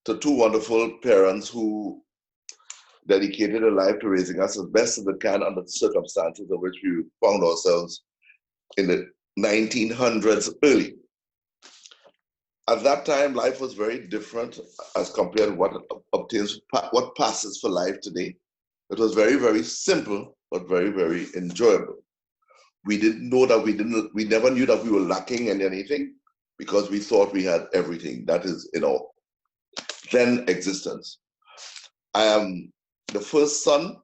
to two wonderful parents who dedicated their life to raising us as best as they can under the circumstances in which we found ourselves in the 1900s early. At that time, life was very different as compared to what passes for life today. It was very, very simple, but very, very enjoyable. We didn't know that we never knew that we were lacking in anything because we thought we had everything. That is in our then existence. I am the first son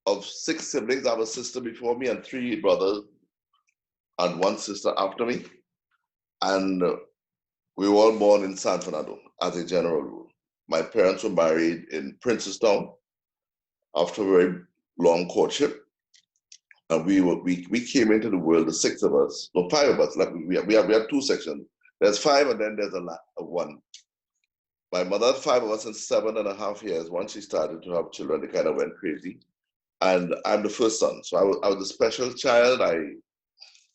of 6 siblings. I have a sister before me and 3 brothers and 1 sister after me. And we were all born in San Fernando as a general rule. My parents were married in Princestown after a very long courtship. And we came into the world, the 6 of us, no, 5 of us. Like we had 2 sections. There's 5 and then there's a 1. My mother had 5 of us in 7.5 years. Once she started to have children, they kind of went crazy. And I'm the first son. So I was a special child. I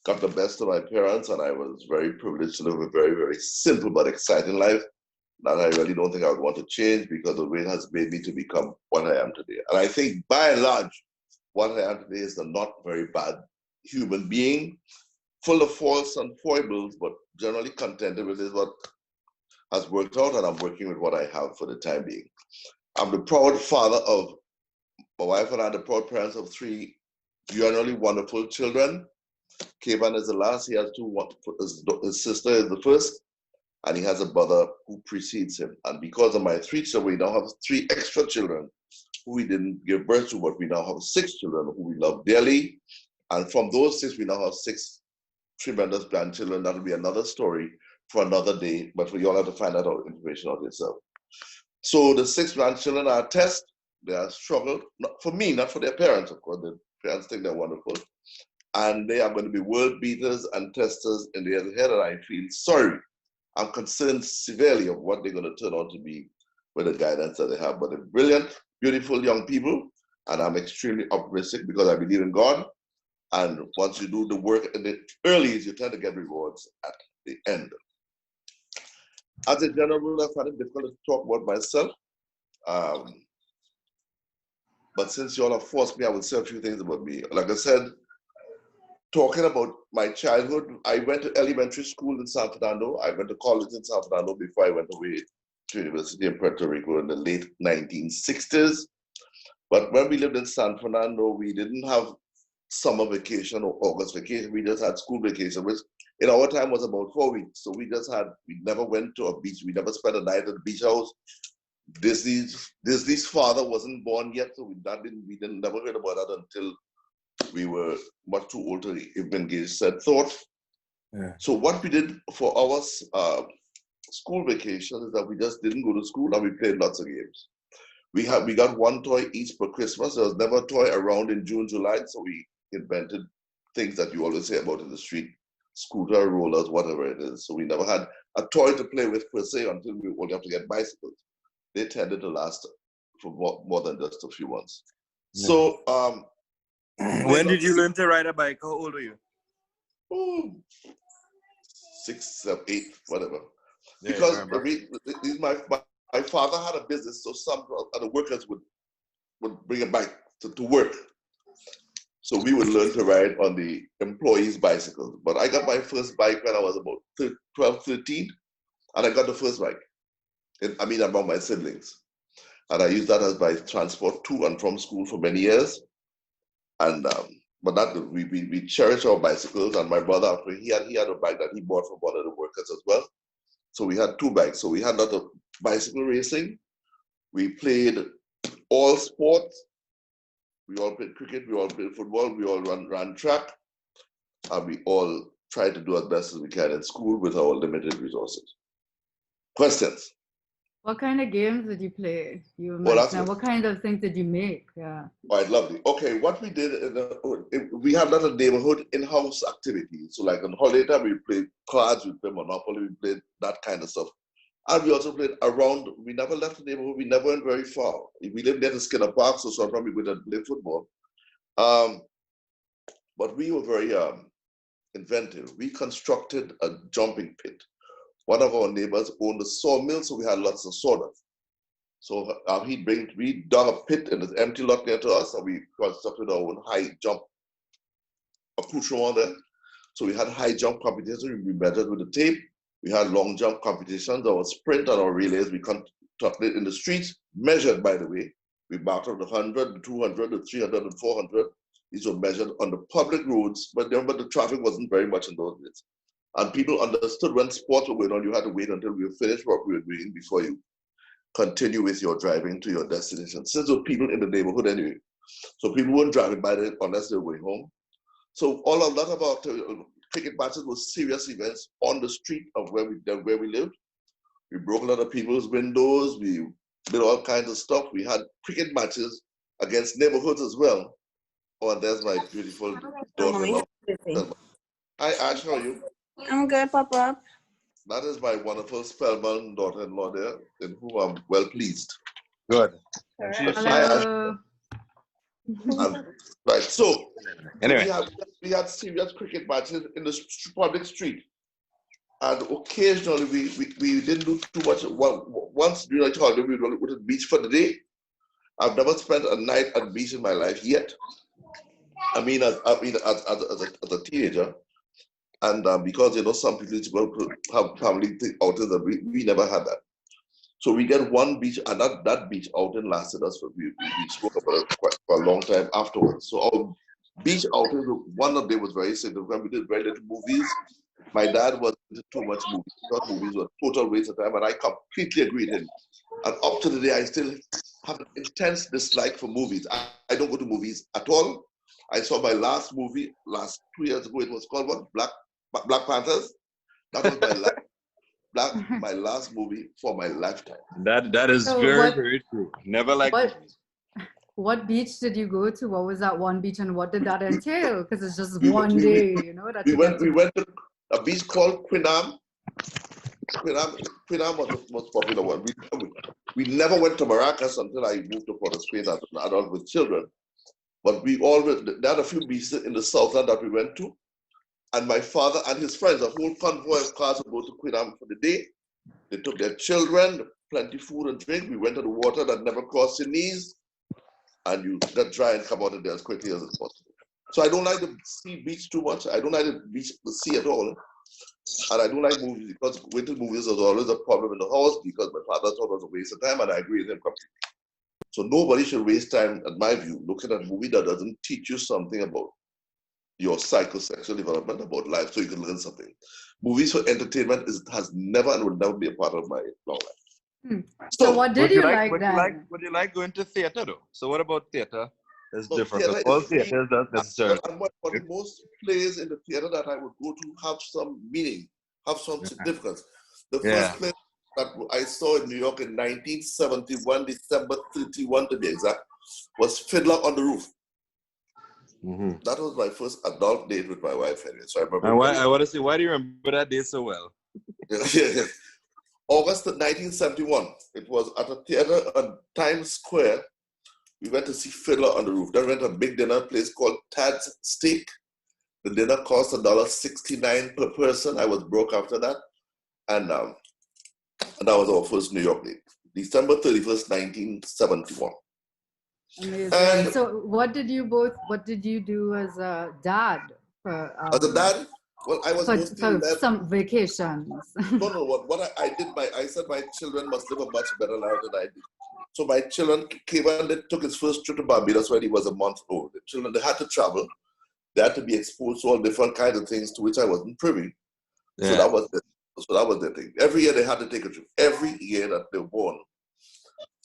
got the best of my parents, and I was very privileged to live a very, very simple but exciting life that I really don't think I would want to change because the way it has made me to become what I am today. And I think by and large, what I am today is a not very bad human being, full of faults and foibles, but generally contented with what has worked out, and I'm working with what I have for the time being. I'm the proud father of my wife and I, the proud parents of 3 generally wonderful children. Kavan is the last. He has 2. His sister is the first, and he has a brother who precedes him. And because of my 3 children, we now have 3 extra children who we didn't give birth to, but we now have 6 children who we love dearly. And from those 6, we now have 6 tremendous grandchildren. That'll be another story for another day, but you all have to find that out information out yourself. So the 6 grandchildren are a test. They are struggle, not for me, not for their parents, of course. The parents think they're wonderful. And they are going to be world beaters and testers in the years ahead, and I feel sorry. I'm concerned severely of what they're going to turn out to be with the guidance that they have. But they're brilliant, beautiful young people, and I'm extremely optimistic because I believe in God. And once you do the work in the early, you tend to get rewards at the end. As a general rule, I find it difficult to talk about myself. But since you all have forced me, I will say a few things about me. Like I said, talking about my childhood, I went to elementary school in San Fernando. I went to college in San Fernando before I went away to university in Puerto Rico in the late 1960s. But when we lived in San Fernando, we didn't have summer vacation or August vacation. We just had school vacation, which in our time was about 4 weeks. So we never went to a beach. We never spent a night at the beach house. Disney's father wasn't born yet, so we never heard about that until we were much too old to even engage said thought. Yeah. So what we did for our school vacation is that we just didn't go to school and we played lots of games. We got 1 toy each per Christmas. There was never a toy around in June, July, so we invented things that you always say about in the street, scooter, rollers, whatever it is. So we never had a toy to play with per se until we only have to get bicycles. They tended to last for more than just a few months. Yeah. So when did you learn to ride a bike? How old were you? Oh, 6, 7, 8, whatever. Yeah, because my father had a business, so some of the workers would bring a bike to work. So we would learn to ride on the employees' bicycles. But I got my first bike when I was about 12, 13, and I got the first bike. Among my siblings. And I used that as my transport to and from school for many years. And but that we cherish our bicycles. And my brother, after he had a bike that he bought from one of the workers as well. So we had 2 bikes. So we had a lot of bicycle racing. We played all sports. We all played cricket. We all played football. We all ran track. And we all tried to do as best as we can in school with our limited resources. Questions? What kind of games did you play? You mentioned what kind of things did you make? Yeah. Quite lovely. Okay, what we did, we had a lot of neighborhood in-house activities. So like on holiday time, we played cards, we played Monopoly, we played that kind of stuff. And we also played around, we never left the neighborhood, we never went very far. We lived near the Skinner Park, so sometimes we would play football. But we were very inventive. We constructed a jumping pit one of our neighbors owned a sawmill, so we had lots of sawdust. So we dug a pit in this empty lot near to us, and we constructed our own high jump accoutrement there. So we had high jump competitions. We measured with the tape. We had long jump competitions. Our sprint and our relays, we conducted in the streets, measured, by the way. We battled the 100, the 200, the 300, and 400. These were measured on the public roads, but remember the traffic wasn't very much in those days. And people understood when sports were going on, you had to wait until we were finished what we were doing before you continue with your driving to your destination. Since there were people in the neighborhood anyway. So people weren't driving by there unless they were going home. So a lot of our cricket matches were serious events on the street of where we lived. We broke a lot of people's windows. We did all kinds of stuff. We had cricket matches against neighborhoods as well. Oh, and there's my beautiful daughter-in-law. Hi, Ash, how are you? I'm good, Papa. That is my wonderful spellbound daughter-in-law there, in whom I'm well pleased. Good. Hello. Right, so anyway, we had serious cricket matches in the public street. And occasionally we didn't do too much. Once during a holiday, we went to the beach for the day. I've never spent a night at the beach in my life yet. I mean, as a teenager, and because some people have family outings, that we never had that. So we get one beach, and that beach outing lasted us we spoke about it for a long time afterwards. So our beach outing, one of them was very significant. We did very little movies. My dad was too much movies. He thought movies were a total waste of time, and I completely agreed with him. And up to the day, I still have an intense dislike for movies. I don't go to movies at all. I saw my last movie 2 years ago. It was called what? Black Panthers. That was my last movie for my lifetime. That is So very true. Never liked movies. What beach did you go to? What was that one beach, and what did that entail? Because it's just one day, that we went to a beach called Quinam. Quinam was the most popular one. We never went to Maracas until I moved to Port of Spain as an adult with children. But there had a few beaches in the southland that we went to. And my father and his friends, a whole convoy of cars would go to Quinam for the day. They took their children, plenty food and drink. We went to the water that never crossed your knees. And you got dry and come out of there as quickly as possible. So I don't like the beach too much. I don't like the sea at all. And I don't like movies because winter movies was always a problem in the house because my father thought it was a waste of time, and I agree with him completely. So nobody should waste time, in my view, looking at a movie that doesn't teach you something about your psychosexual development, about life, so you can learn something. Movies for entertainment has never and will never be a part of my long life. So what did you like then? Would you like going to theater though? So what about theater? It's different. Theater all theaters don't necessarily. But most plays in the theater that I would go to have some meaning, have some significance. The first play that I saw in New York in 1971, December 31 to be exact, was Fiddler on the Roof. Mm-hmm. That was my first adult date with my wife, Henry. So I remember. I want to say, why do you remember that day so well? August 1971. It was at a theater on Times Square. We went to see Fiddler on the Roof. Then we went to a big dinner place called Tad's Steak. The dinner cost $1.69 per person. I was broke after that. And that was our first New York date. December 31st, 1971. Amazing. And so what did you do as a dad? As a dad? Well, I was for some vacations. No. What I did, I said my children must live a much better life than I did. So my children, Kavan took his first trip to Barbados when he was a month old. The children, they had to travel. They had to be exposed to all different kinds of things to which I wasn't privy. Yeah. So that was their thing. Every year they had to take a trip. Every year that they were born.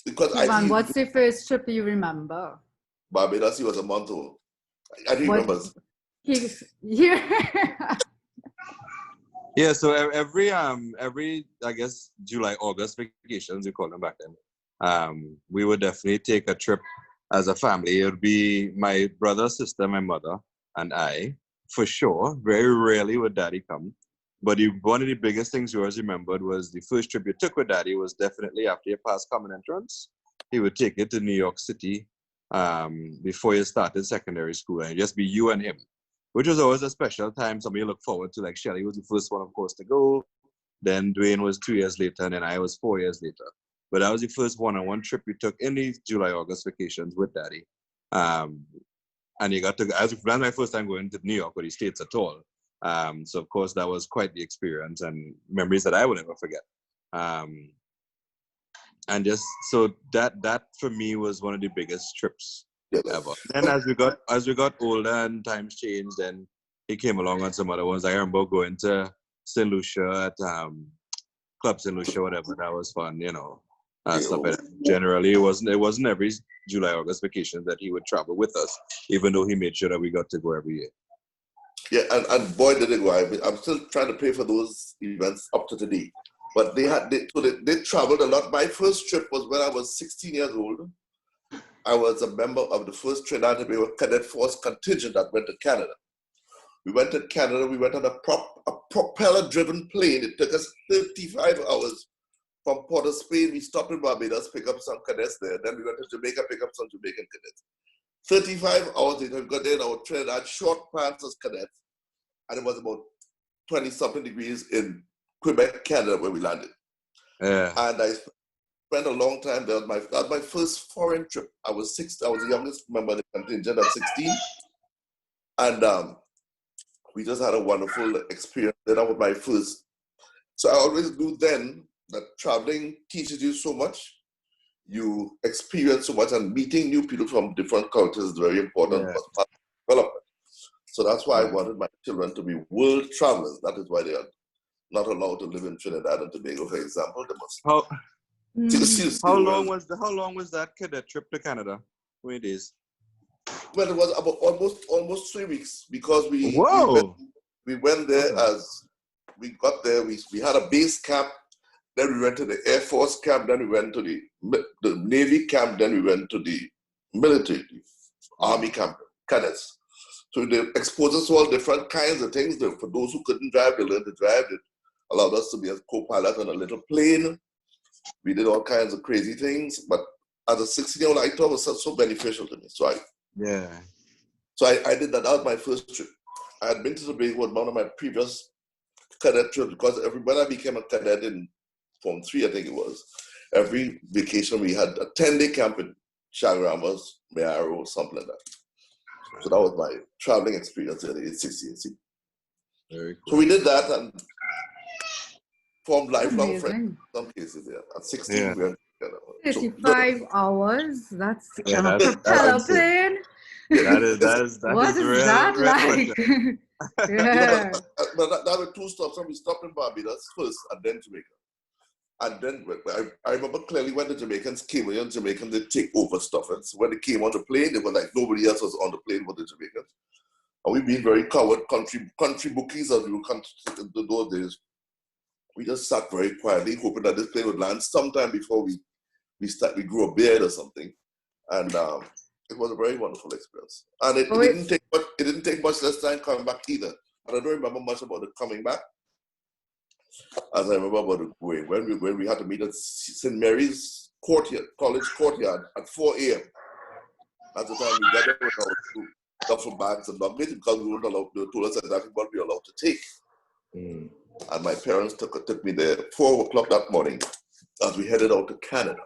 Because Kavan, what's the first trip you remember? Barbados, he was a month old. I remember. Yeah, so every I guess July, August vacations, we call them back then. We would definitely take a trip as a family. It would be my brother, sister, my mother, and I, for sure. Very rarely would Daddy come. But one of the biggest things you always remembered was the first trip you took with Daddy was definitely after you passed common entrance. He would take you to New York City before you started secondary school, and it'd just be you and him, which was always a special time. Somebody you look forward to. Like Shelly was the first one, of course, to go. Then Dwayne was 2 years later, and then I was 4 years later. But that was the first one-on-one trip we took in the July, August vacations with Daddy. And you got to, that's my first time going to New York or the States at all. So of course that was quite the experience and memories that I will never forget. And just so that for me was one of the biggest trips ever. Then as we got older and times changed, then he came along on some other ones. I remember going to St. Lucia at Club St. Lucia, whatever. That was fun, stuff like that. Generally, it wasn't every July, August vacation that he would travel with us, even though he made sure that we got to go every year. Yeah, and boy did they go. I'm still trying to pay for those events up to today. But they traveled a lot. My first trip was when I was 16 years old. I was a member of the first Trinidad and Tobago Cadet Force contingent that went to Canada. We went to Canada. We went on a propeller-driven plane. It took us 35 hours from Port of Spain. We stopped in Barbados, pick up some cadets there. Then we went to Jamaica, pick up some Jamaican cadets. 35 hours later, we got there in our Trinidad short pants as cadets, and it was about 20-something degrees in Quebec, Canada, where we landed. Yeah. And I spent a long time there. That was my first foreign trip. I was the youngest member of the contingent at 16. And we just had a wonderful experience. Then that was my first. So I always knew then that traveling teaches you so much. You experience so much, and meeting new people from different cultures is very important for development. So that's why I wanted my children to be world travelers. That is why they are not allowed to live in Trinidad and Tobago, for example. They must. How long was that cadet trip to Canada? How many days? Well, it was about almost 3 weeks, because we went there as we got there. We had a base camp. Then we went to the Air Force camp. Then we went to the Navy camp. Then we went to the military, the Army camp, cadets. So they exposed us to all different kinds of things. For those who couldn't drive, they learned to drive. It allowed us to be a co-pilot on a little plane. We did all kinds of crazy things. But as a 16-year-old, I thought it was so beneficial to me. So I did that. That was my first trip. I had been to Tobago with one of my previous cadet trips, because when I became a cadet in Form 3, I think it was, every vacation we had a 10-day camp in Chaguaramas, Mayaro, or something like that. So that was my traveling experience at age 16. Very cool. So we did that and formed lifelong friends in some cases. Yeah. At 16, we were together. 35 hours? That's on a propeller plane? That is what is real, that real like? But that were 2 stops. We stopped in Barbados first and then Jamaica. And then I remember clearly when the Jamaicans came, when the Jamaicans did take over stuff. And so when they came on the plane, they were like nobody else was on the plane but the Jamaicans. And we being very coward country bookies as we were in those days. We just sat very quietly, hoping that this plane would land sometime before we grew a beard or something. And it was a very wonderful experience. And it didn't take much less time coming back either. And I don't remember much about it coming back, as I remember about it going. When we had to meet at St. Mary's college courtyard at 4 a.m. That's the time we got there with our duffel bags and luggage, because we weren't allowed. They told us exactly what we were allowed to take. And my parents took me there 4 o'clock that morning as we headed out to Canada.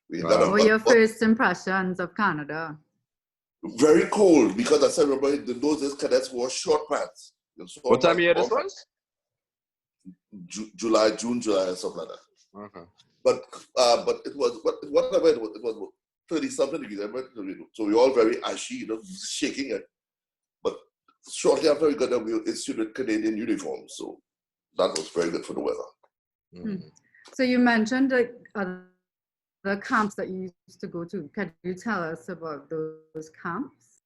What were your first impressions of Canada? Very cold, because as I remember, in those days, cadets wore short pants. What time of year this was? June, July, and stuff like that. Okay. But it was whatever it was 30-something degrees. So we were all very ashy, shaking it. But shortly after we got there, we issued Canadian uniforms, so that was very good for the weather. So you mentioned the camps that you used to go to. Can you tell us about those camps?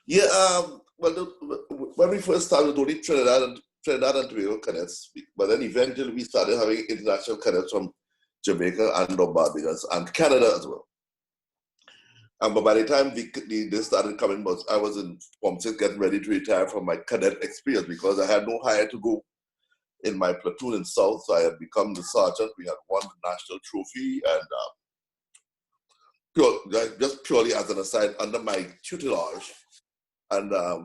Yeah, when we first started, only Trinidad and Tobago cadets, but then eventually we started having international cadets from Jamaica and Barbados and Canada as well. But by the time they started coming, I was in Form 6 getting ready to retire from my cadet experience, because I had no higher to go in my platoon in South. So I had become the sergeant. We had won the national trophy, and just purely as an aside, under my tutelage. And I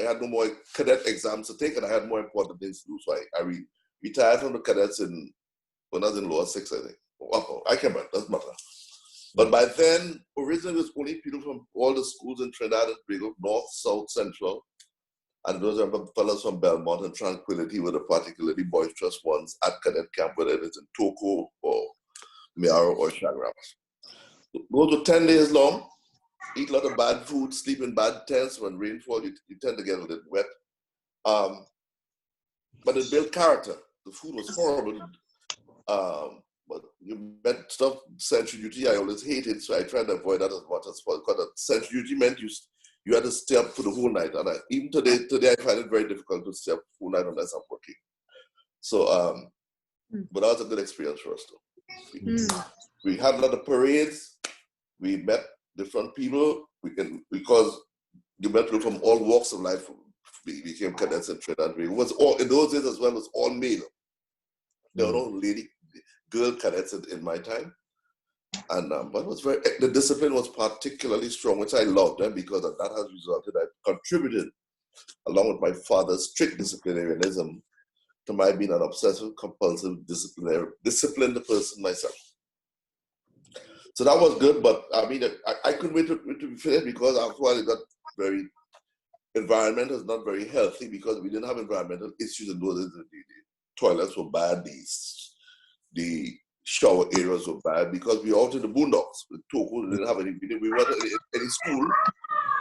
had no more cadet exams to take, and I had more important things to do. So retired from the cadets when I was in lower six, I think. I can't remember, doesn't matter. But by then, originally it was only people from all the schools in Trinidad and Tobago, North, South, Central. And those are fellows from Belmont and Tranquility were the particularly boisterous ones at cadet camp, whether it is in Toko or Miaro or Chagrams. Those were 10 days long, eat a lot of bad food, sleep in bad tents. When rainfall, you tend to get a little wet. But it built character. The food was horrible. But you met stuff, central duty, I always hated, so I tried to avoid that as much as possible. Because central duty meant you had to stay up for the whole night. And even today I find it very difficult to stay up the whole night unless I'm working. So, but that was a good experience for us too. We had a lot of parades. We met different people. Because you met people from all walks of life. We became cadets in Trinidad. It was all, in those days as well, it was all male. There were no girl cadets in my time. And but it was the discipline was particularly strong, which I loved, because that has resulted, I contributed, along with my father's strict disciplinarianism, to my being an obsessive, compulsive, disciplined person myself. So that was good, but I mean, I couldn't wait to be finished, because after a while it got environment is not very healthy, because we didn't have environmental issues in those days. The toilets were bad, the shower areas were bad, because we were out in the boondocks. With Toko, we didn't have any. We weren't in any school.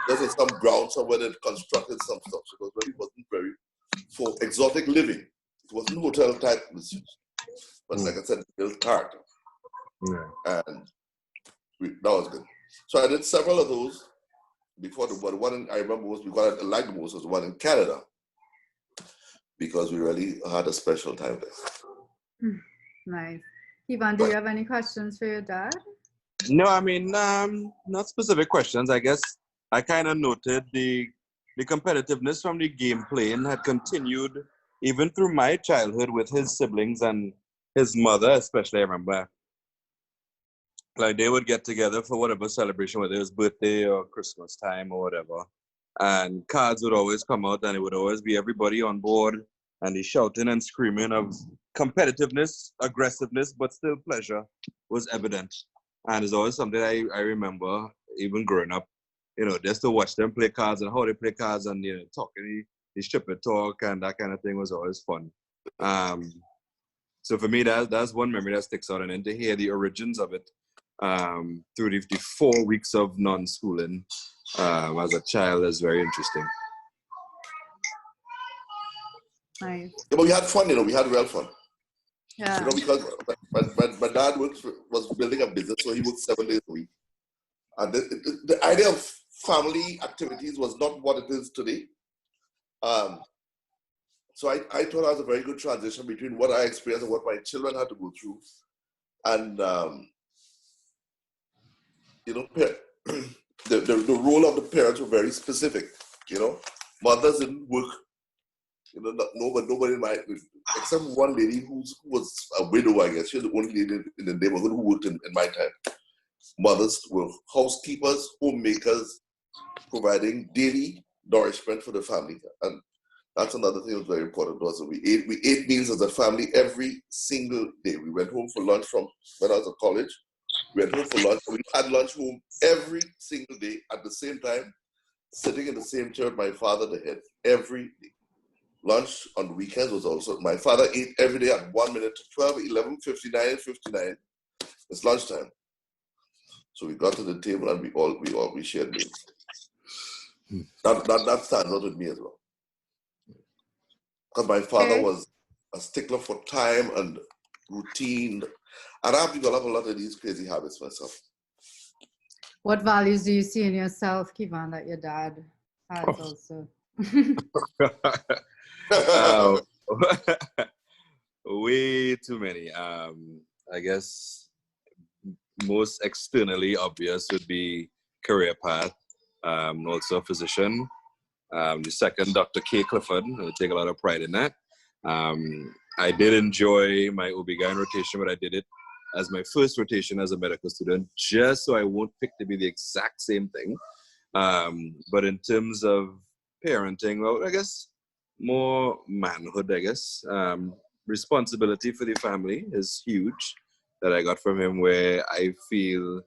Just in some ground somewhere that constructed some stuff. So it really wasn't very for exotic living. It wasn't hotel type misuse. But like I said, it built character. And that was good. So I did several of those before. The one I remember was because I liked the most was the one in Canada, because we really had a special time there. Nice. Kavan, do you have any questions for your dad? No, I mean, not specific questions. I guess I kind of noted the competitiveness from the game playing had continued even through my childhood with his siblings and his mother, especially. I remember, like, they would get together for whatever celebration, whether it was birthday or Christmas time or whatever, and cards would always come out, and it would always be everybody on board, and the shouting and screaming of competitiveness, aggressiveness, but still pleasure was evident. And it's always something I remember, even growing up, just to watch them play cards and how they play cards, and talking the stripper talk and that kind of thing was always fun. So for me, that's one memory that sticks out, and then to hear the origins of it through the 4 weeks of non-schooling as a child is very interesting. Nice. Yeah, but we had fun, we had real fun. Yeah. Because my dad was building a business, so he worked 7 days a week. And the idea of family activities was not what it is today. So I thought that was a very good transition between what I experienced and what my children had to go through. And, the role of the parents were very specific. Mothers didn't work. Nobody in my, except one lady who was a widow, I guess. She was the only lady in the neighborhood who worked in my time. Mothers were housekeepers, homemakers, providing daily nourishment for the family. And that's another thing that was very important to us. We ate meals as a family every single day. We went home for lunch from when I was at college. We went home for lunch. We had lunch home every single day at the same time, sitting in the same chair with my father, the head, every day. Lunch on weekends was also, my father ate every day at 1 minute to 12, 11, 59, 59. It's lunchtime. So we got to the table and we shared meals. That stands out with me as well. Because my father was a stickler for time and routine. And I've developed a lot of these crazy habits myself. What values do you see in yourself, Kavan, that your dad has also? Way too many. I guess most externally obvious would be career path. Also a physician. The second, Dr. Clifford. I take a lot of pride in that. I did enjoy my OB-GYN rotation, but I did it as my first rotation as a medical student, just so I won't pick to be the exact same thing. But in terms of parenting, well, I guess more manhood, I guess. responsibility for the family is huge that I got from him, where I feel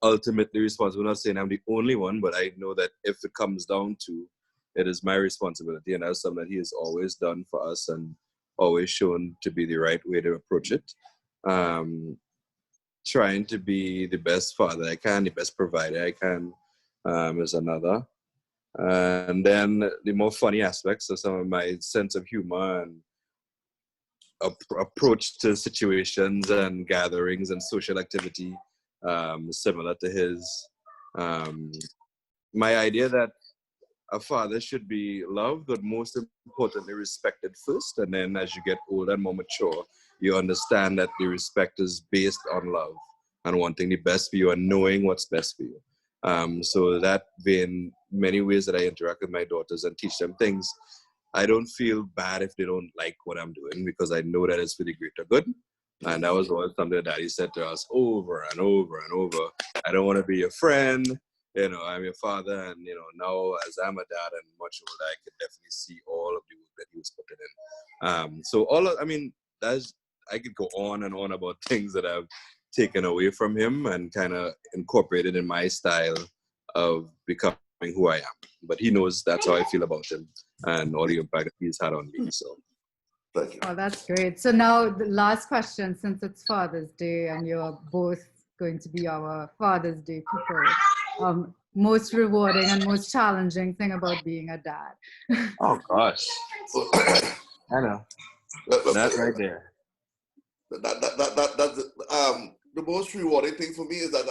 ultimately responsible. I'm not saying I'm the only one, but I know that if it comes down to it is my responsibility, and that's something that he has always done for us and always shown to be the right way to approach it. Trying to be the best father I can, the best provider I can, is another. And then the more funny aspects of some of my sense of humor and approach to situations and gatherings and social activity, similar to his. My idea that a father should be loved, but most importantly respected first. And then as you get older and more mature, you understand that the respect is based on love and wanting the best for you and knowing what's best for you. So that in many ways that I interact with my daughters and teach them things, I don't feel bad if they don't like what I'm doing, because I know that it's for the greater good. And that was always something that Daddy said to us over and over and over. I don't want to be your friend. You know, I'm your father. And, you know, now as I'm a dad and much older, I can definitely see all of the work that he was putting in. I could go on and on about things that I've taken away from him and kind of incorporated in my style of becoming who I am. But he knows that's how I feel about him and all the impact that he's had on me. So Thank you. Oh, that's great. So now the last question, since it's Father's Day and you're both going to be our Father's Day people, most rewarding and most challenging thing about being a dad? oh gosh, I know that right there. The most rewarding thing for me is that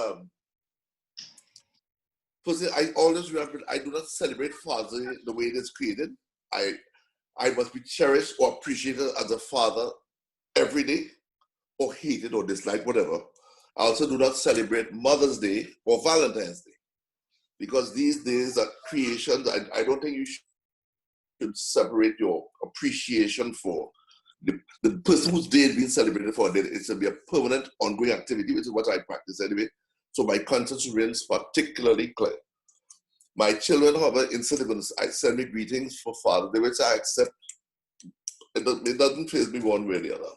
firstly, I always remember I do not celebrate Father's Day the way it is created. I must be cherished or appreciated as a father every day, or hated or disliked, whatever. I also do not celebrate Mother's Day or Valentine's Day, because these days are creations. I don't think you should separate your appreciation for the person whose day is being celebrated for. It should be a permanent, ongoing activity, which is what I practice anyway. So my conscience remains particularly clear. My children, however, I send me greetings for Father's Day, which I accept. It doesn't faze me one way or the other.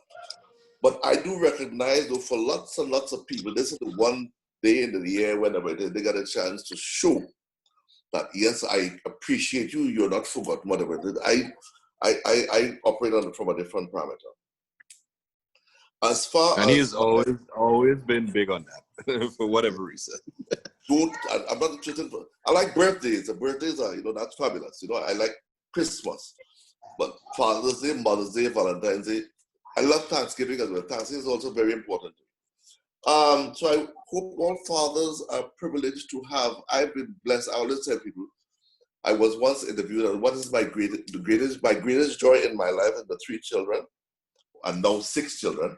But I do recognize, though, for lots and lots of people, this is the one day in the year whenever they get a chance to show that, yes, I appreciate you, you're not forgotten, whatever it is. I operate from a different parameter. As far And as he's always been big on that for whatever reason. I'm not interested. I like birthdays. The birthdays are, that's fabulous. I like Christmas, but Father's Day, Mother's Day, Valentine's Day. I love Thanksgiving as well. Thanksgiving is also very important. So I hope all fathers are privileged to have. I've been blessed. I always tell people, I was once interviewed on what is my greatest joy in my life is the 3 children, and now 6 children.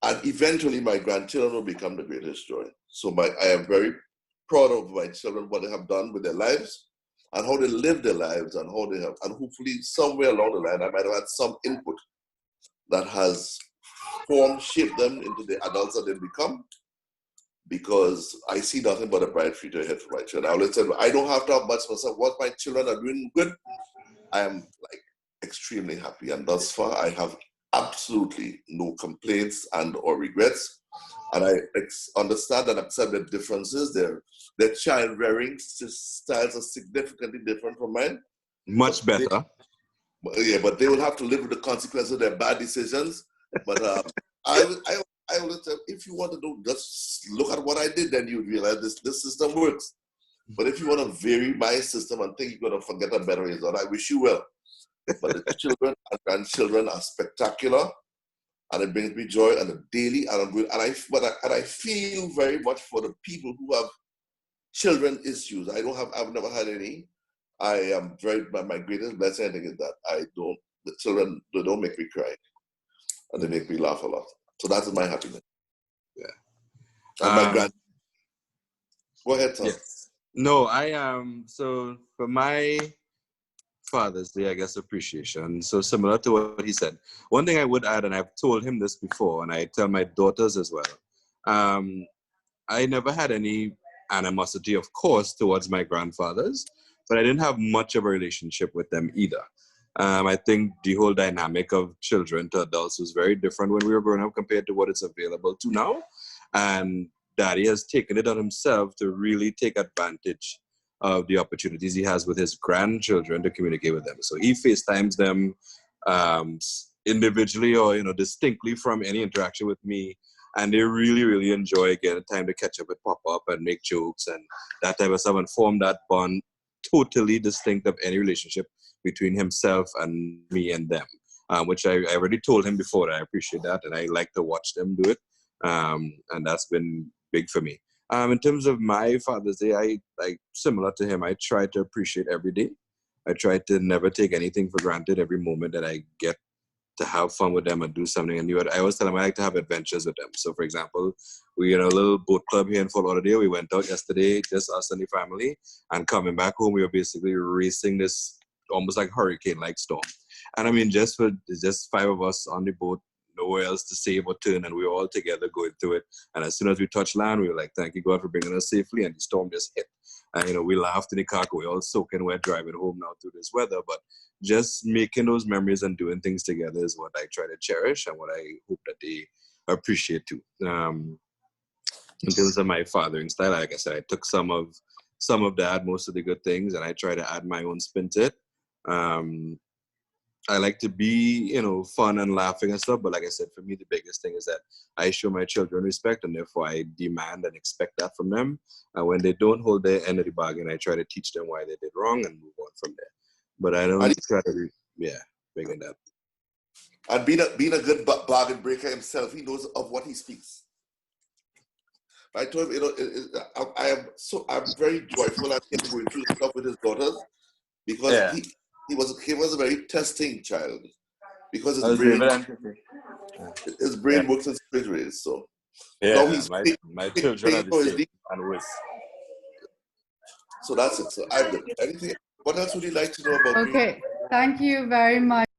And eventually my grandchildren will become the greatest joy. So I am very proud of my children, what they have done with their lives and how they live their lives and how they have, and hopefully somewhere along the line, I might have had some input that has shaped them into the adults that they become, because I see nothing but a bright future ahead for my children. I always say, I don't have to have much myself. Once my children are doing good, I am extremely happy. And thus far, I have absolutely no complaints and or regrets. And I understand and accept the differences. Their child rearing styles are significantly different from mine. Much better. But they will have to live with the consequences of their bad decisions. But I always tell, if you want to do, just look at what I did, then you realize this system works. But if you want to vary my system and think you're going to forget a better result, I wish you well. But the children and grandchildren are spectacular, and it brings me joy on a daily. And I feel very much for the people who have children issues. I've never had any. I am my greatest blessing, I think, is that the children, they don't make me cry, and they make me laugh a lot. So that is my happiness. Yeah. And my grand. Go ahead, Tom. Yes. No, so for my Father's Day, I guess, appreciation. So similar to what he said. One thing I would add, and I've told him this before, and I tell my daughters as well, I never had any animosity, of course, towards my grandfathers, but I didn't have much of a relationship with them either. I think the whole dynamic of children to adults was very different when we were growing up compared to what is available to now. And Daddy has taken it on himself to really take advantage of the opportunities he has with his grandchildren to communicate with them. So he FaceTimes them individually or distinctly from any interaction with me, and they really, really enjoy getting time to catch up with Pop-Up and make jokes and that type of stuff and form that bond totally distinct of any relationship between himself and me and them, which I already told him before that I appreciate that and I like to watch them do it, and that's been big for me. In terms of my Father's Day, I similar to him, I try to appreciate every day. I try to never take anything for granted. Every moment that I get to have fun with them and do something new. I always tell them I like to have adventures with them. So, for example, we in a little boat club here in Fort Lauderdale. We went out yesterday, just us and the family, and coming back home, we were basically racing this almost like hurricane-like storm. And I mean, just 5 of us on the boat, nowhere else to save or turn, and we were all together going through it. And as soon as we touched land, we were like, "Thank you, God, for bringing us safely." And the storm just hit. And we laughed in the car. We all soaking wet driving home now through this weather, but just making those memories and doing things together is what I try to cherish and what I hope that they appreciate too. In terms of my fathering style, like I said, I took some of that, most of the good things, and I try to add my own spin to it. I like to be, fun and laughing and stuff. But like I said, for me, the biggest thing is that I show my children respect, and therefore I demand and expect that from them. And when they don't hold their end of the bargain, I try to teach them why they did wrong and move on from there. But I don't try to, big in that. And being a good bargain breaker himself, he knows of what he speaks. I told him, I'm very joyful at him going through stuff with his daughters because he was a very testing child because his brain works in strange ways. So now he's my children are the same and worse. So that's it. So I'm good. Anything? What else would you like to know about me? Okay, thank you very much.